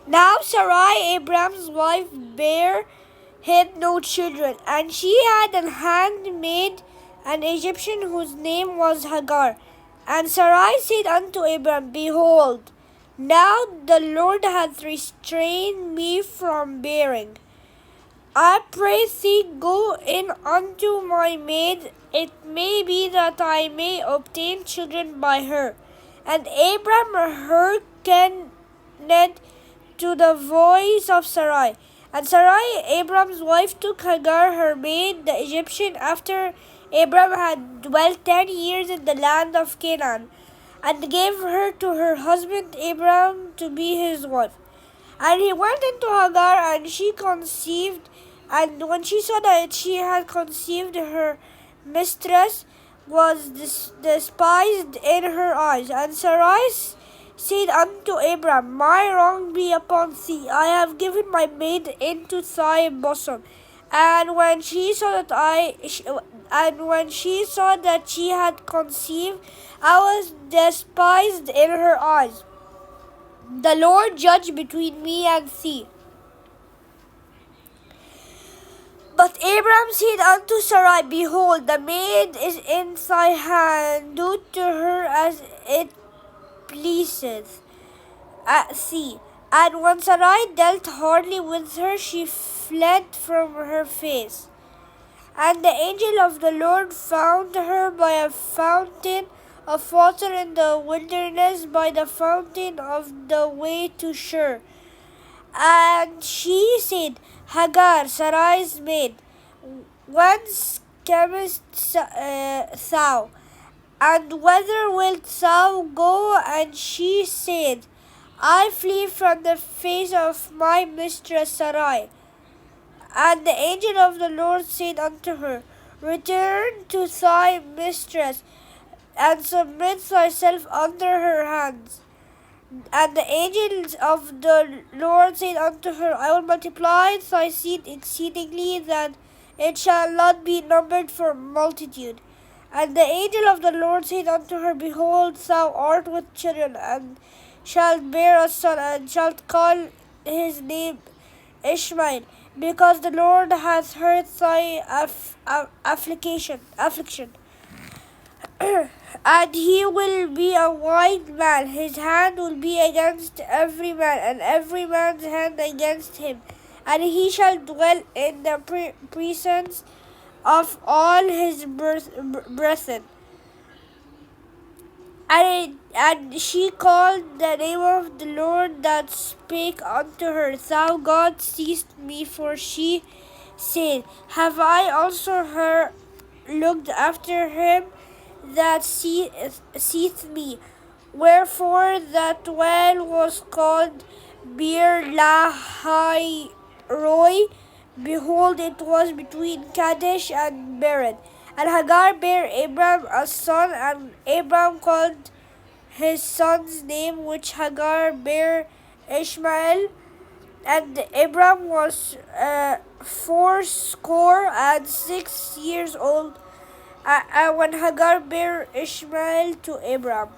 Now Sarai, Abraham's wife, bare had no children, and she had a handmaid, an Egyptian, whose name was Hagar. And Sarai said unto Abraham, Behold, now the Lord hath restrained me from bearing. I pray thee, go in unto my maid, it may be that I may obtain children by her. And Abram hearkened to the voice of Sarai. And Sarai, Abram's wife, took Hagar, her maid, the Egyptian, after Abram had dwelt 10 years in the land of Canaan, and gave her to her husband Abram to be his wife. And he went into Hagar, and she conceived. And when she saw that she had conceived, her mistress was despised in her eyes. And Sarai said unto Abram, My wrong be upon thee. I have given my maid into thy bosom. And when she saw that she had conceived, I was despised in her eyes. The Lord judge between me and thee. But Abram said unto Sarai, Behold, the maid is in thy hand. Do to her as it pleaseth thee. And when Sarai dealt hardly with her, she fled from her face. And the angel of the Lord found her by a fountain of water in the wilderness, by the fountain of the way to Shur. And she said, Hagar, Sarai's maid, whence camest thou? And whither wilt thou go? And she said, I flee from the face of my mistress Sarai. And the angel of the Lord said unto her, Return to thy mistress, and submit thyself under her hands. And the angel of the Lord said unto her, I will multiply thy seed exceedingly, that it shall not be numbered for multitude. And the angel of the Lord said unto her, Behold, thou art with children, and shalt bear a son, and shalt call his name Ishmael, because the Lord hath heard thy affliction. And he will be a white man, his hand will be against every man, and every man's hand against him. And he shall dwell in the presence of all his brethren. And she called the name of the Lord that spake unto her, Thou God seest me, for she said, Have I also looked after him that seeth me? Wherefore that well was called Beer Lahai Roi. Behold, it was between Kadesh and Bered. And Hagar bare Abram a son, and Abram called his son's name which Hagar bare Ishmael. And Abram was fourscore and 6 years old when Hagar bare Ishmael to Abram.